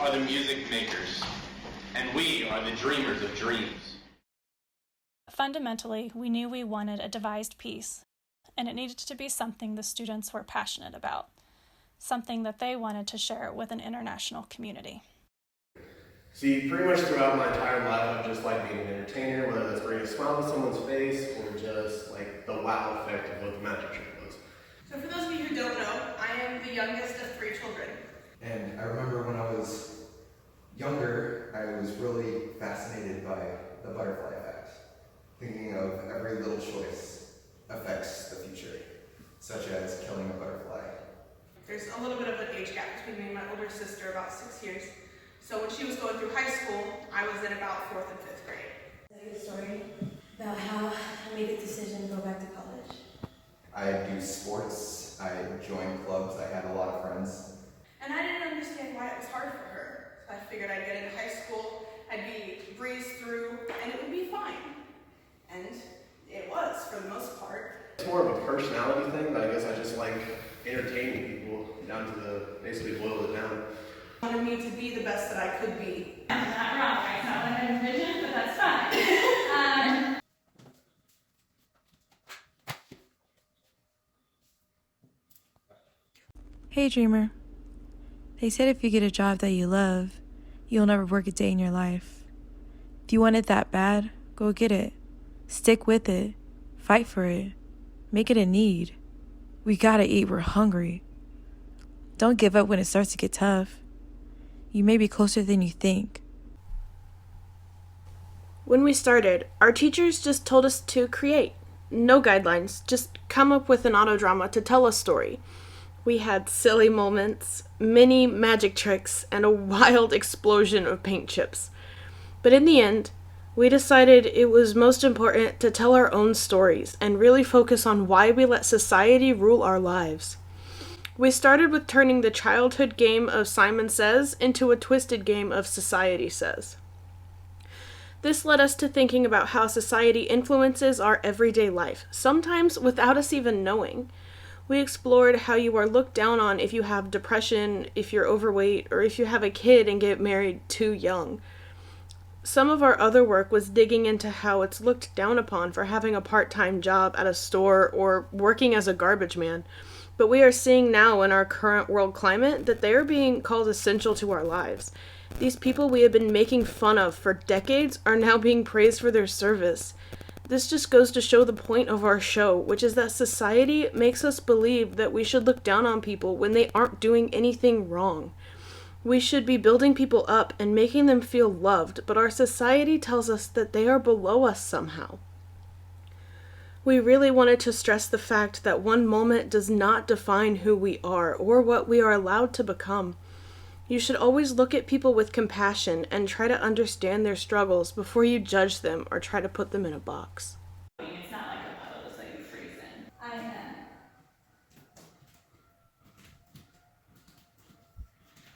are the music makers, and we are the dreamers of dreams. Fundamentally, we knew we wanted a devised piece, and it needed to be something the students were passionate about, something that they wanted to share with an international community. See, pretty much throughout my entire life, I've just liked being an entertainer, whether that's bringing a smile to someone's face or just like the wow effect of what the magic trick was. So for those of you who don't know, I am the youngest of 3 children. And I remember when I was younger, I was really fascinated by the butterfly effect, thinking of every little choice affects the future, such as killing a butterfly. There's a little bit of an age gap between me and my older sister, about 6 years. So when she was going through high school, I was in about 4th and 5th grade. A good story about how I made the decision to go back to college. I do sports, I joined clubs, I had a lot of friends. And I didn't understand why it was hard for her. So I figured I'd get into high school, I'd breeze through, and it would be fine. And it was, for the most part. It's more of a personality thing, but I guess I just like entertaining people down to basically boil it down. Wanted me to be the best that I could be. I'm not wrong, it's not what I envisioned, but that's fine. Hey dreamer. They said if you get a job that you love, you'll never work a day in your life. If you want it that bad, go get it. Stick with it. Fight for it. Make it a need. We gotta eat, we're hungry. Don't give up when it starts to get tough. You may be closer than you think. When we started, our teachers just told us to create. No guidelines, just come up with an autodrama to tell a story. We had silly moments, many magic tricks, and a wild explosion of paint chips. But in the end, we decided it was most important to tell our own stories and really focus on why we let society rule our lives. We started with turning the childhood game of Simon Says into a twisted game of Society Says. This led us to thinking about how society influences our everyday life, sometimes without us even knowing. We explored how you are looked down on if you have depression, if you're overweight, or if you have a kid and get married too young. Some of our other work was digging into how it's looked down upon for having a part-time job at a store or working as a garbage man. But we are seeing now in our current world climate that they are being called essential to our lives. These people we have been making fun of for decades are now being praised for their service. This just goes to show the point of our show, which is that society makes us believe that we should look down on people when they aren't doing anything wrong. We should be building people up and making them feel loved, but our society tells us that they are below us somehow. We really wanted to stress the fact that one moment does not define who we are or what we are allowed to become. You should always look at people with compassion and try to understand their struggles before you judge them or try to put them in a box. It's not like a pose that you freeze in. I am.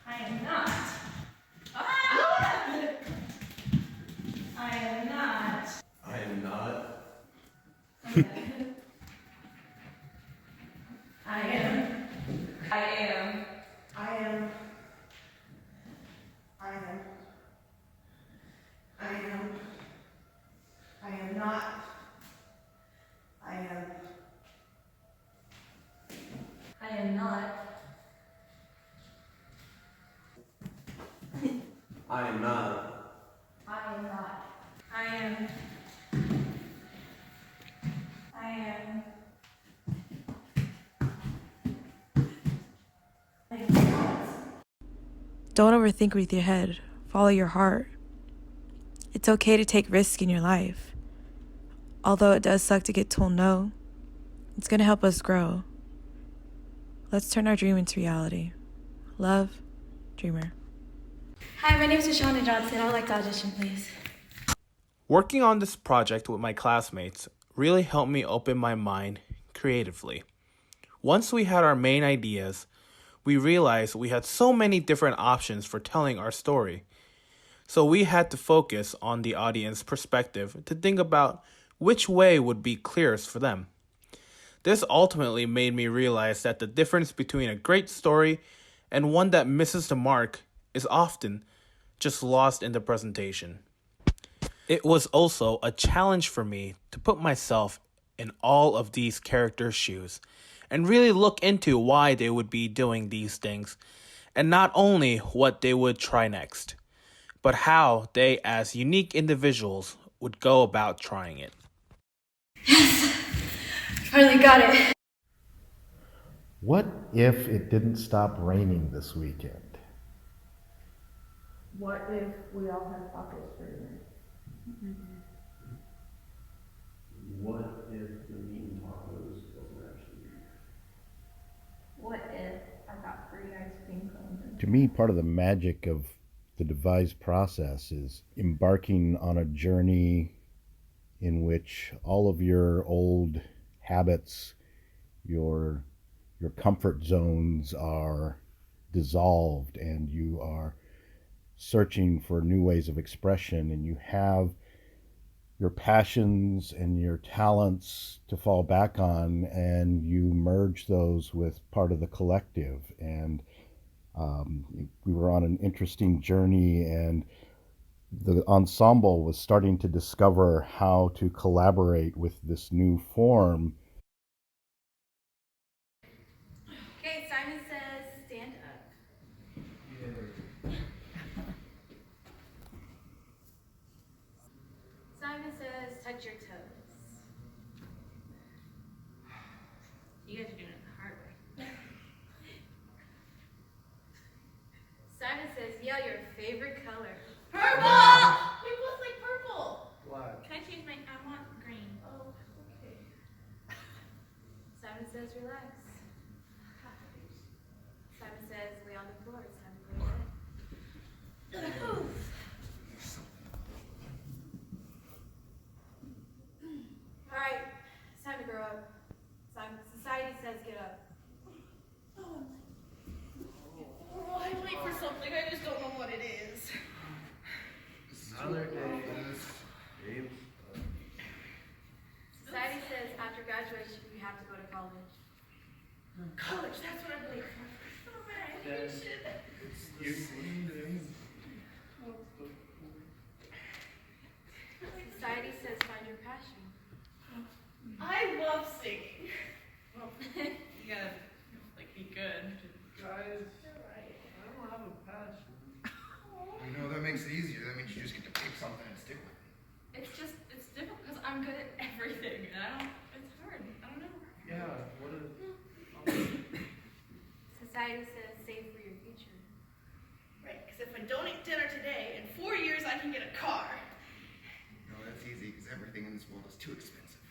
I am not. I am not. I am not. I am. I am. I am. I am. I am. I am not. I am. I am not. I am not. I am not. I am. I am. I am not. Don't overthink with your head. Follow your heart. It's okay to take risks in your life. Although it does suck to get told no, it's going to help us grow. Let's turn our dream into reality. Love, Dreamer. Hi, my name is Shauna Johnson. I would like to audition, please. Working on this project with my classmates really helped me open my mind creatively. Once we had our main ideas, we realized we had so many different options for telling our story. So we had to focus on the audience perspective to think about which way would be clearest for them. This ultimately made me realize that the difference between a great story and one that misses the mark is often just lost in the presentation. It was also a challenge for me to put myself in all of these characters' shoes and really look into why they would be doing these things, and not only what they would try next, but how they as unique individuals would go about trying it. Finally got it. What if it didn't stop raining this weekend? What if we all had pockets for dinner? What if the meat and tacos doesn't actually eat? What if I got free ice cream cones? To me, part of the magic of the devised process is embarking on a journey in which all of your old habits, your comfort zones are dissolved, and you are searching for new ways of expression, and you have your passions and your talents to fall back on, and you merge those with part of the collective. And we were on an interesting journey, and the ensemble was starting to discover how to collaborate with this new form. Okay, Simon says stand up. Simon says touch your toes. You guys are doing it the hard way. Simon says yell your favorite color. Purple! We both like purple. What? Can I change my? I want green. Oh, okay. Simon says relax. Simon says lay on the floor. It's time to go to bed. All right, it's time to grow up. Society says get up. Oh, I'm late for something. I just don't know what it is. Another day. Society says after graduation you have to go to college. College, that's what I'm late for. Oh man, I hate shit. Society says find your passion. I love singing. You gotta, be good. Guys, I don't have a passion. You know, that makes it easier. That means you just get to pick something and stick with it. It's difficult because I'm good at everything, and it's hard. I don't know. Yeah, what is... Society says save for your future. Right, because if I don't eat dinner today, in 4 years I can get a car. No, that's easy, because everything in this world is too expensive.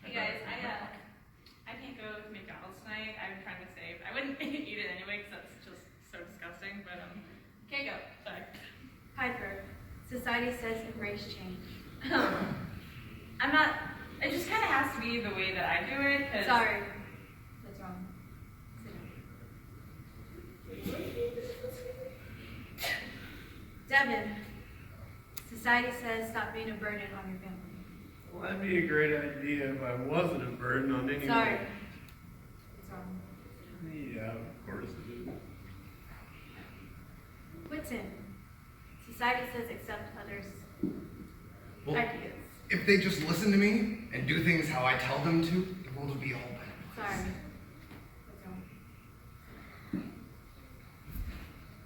Hey guys, I can't go to McDonald's tonight. I'm trying to save. I wouldn't eat it anyway because that's just so disgusting. But can't go. Sorry. Piper. Society says embrace change. I'm not. It just kind of has to be the way that I do it. Cause Sorry. That's wrong. Devin. Society says stop being a burden on your family. Well, that'd be a great idea if I wasn't a burden on anyone. Sorry. That's wrong. Yeah, of course it is. Whitson. Society says accept others' Well, ideas. if they just listen to me and do things how I tell them to, the world would be a whole better place. Sorry. That's wrong.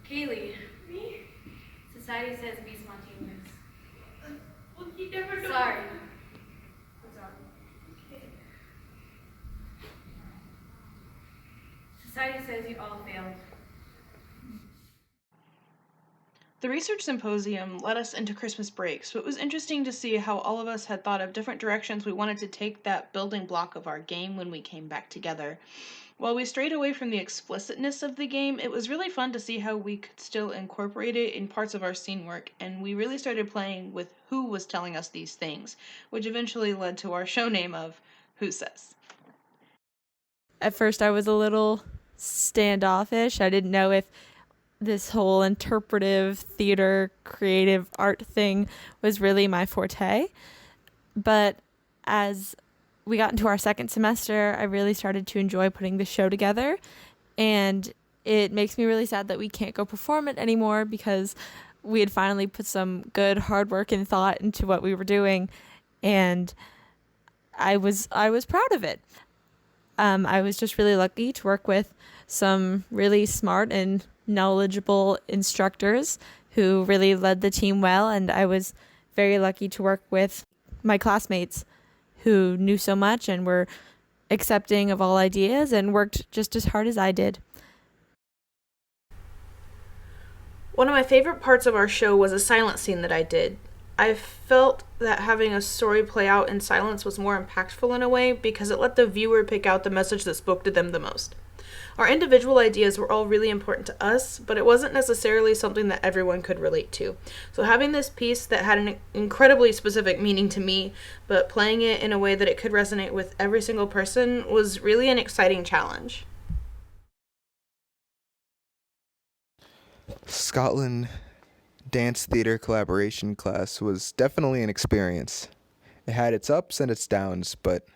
Kaylee. Me? Society says be spontaneous. Well, you never know. Sorry. That's wrong. Society says you all failed. The research symposium led us into Christmas break, so it was interesting to see how all of us had thought of different directions we wanted to take that building block of our game when we came back together. While we strayed away from the explicitness of the game, it was really fun to see how we could still incorporate it in parts of our scene work, and we really started playing with who was telling us these things, which eventually led to our show name of Who Says. At first I was a little standoffish. I didn't know if this whole interpretive theater creative art thing was really my forte. But as we got into our second semester, I really started to enjoy putting the show together, and It makes me really sad that we can't go perform it anymore because we had finally put some good hard work and thought into what we were doing, and I was proud of it. I was just really lucky to work with some really smart and knowledgeable instructors who really led the team well, and I was very lucky to work with my classmates who knew so much and were accepting of all ideas and worked just as hard as I did. One of my favorite parts of our show was a silent scene that I did. I felt that having a story play out in silence was more impactful in a way because it let the viewer pick out the message that spoke to them the most. Our individual ideas were all really important to us, but it wasn't necessarily something that everyone could relate to. So having this piece that had an incredibly specific meaning to me, but playing it in a way that it could resonate with every single person was really an exciting challenge. Scotland dance theater collaboration class was definitely an experience. It had its ups and its downs, but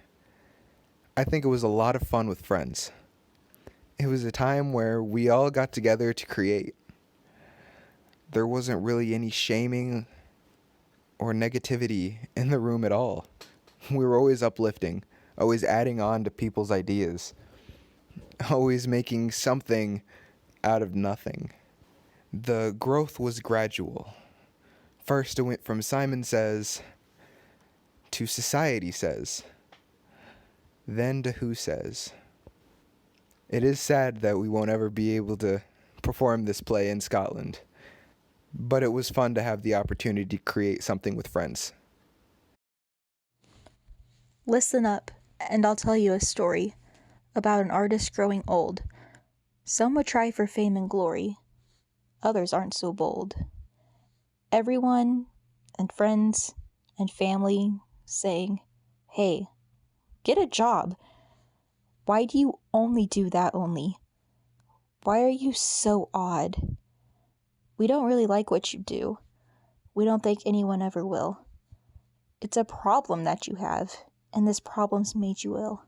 I think it was a lot of fun with friends. It was a time where we all got together to create. There wasn't really any shaming or negativity in the room at all. We were always uplifting, always adding on to people's ideas, always making something out of nothing. The growth was gradual. First, it went from Simon Says to Society Says, then to Who Says. It is sad that we won't ever be able to perform this play in Scotland, but it was fun to have the opportunity to create something with friends. Listen up, and I'll tell you a story about an artist growing old. Some would try for fame and glory, others aren't so bold. Everyone and friends and family saying, "Hey, get a job. Why do you only do that only? Why are you so odd? We don't really like what you do. We don't think anyone ever will. It's a problem that you have, and this problem's made you ill."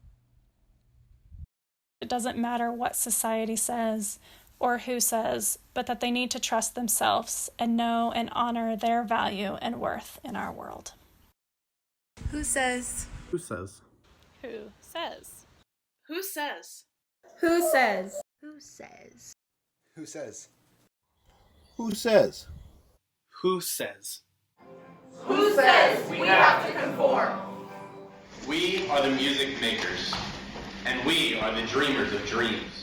It doesn't matter what society says or who says, but that they need to trust themselves and know and honor their value and worth in our world. Who says? Who says? Who says? Who says? Who says? Who says? Who says? Who says? Who says? Who says we have to conform? We are the music makers, and we are the dreamers of dreams.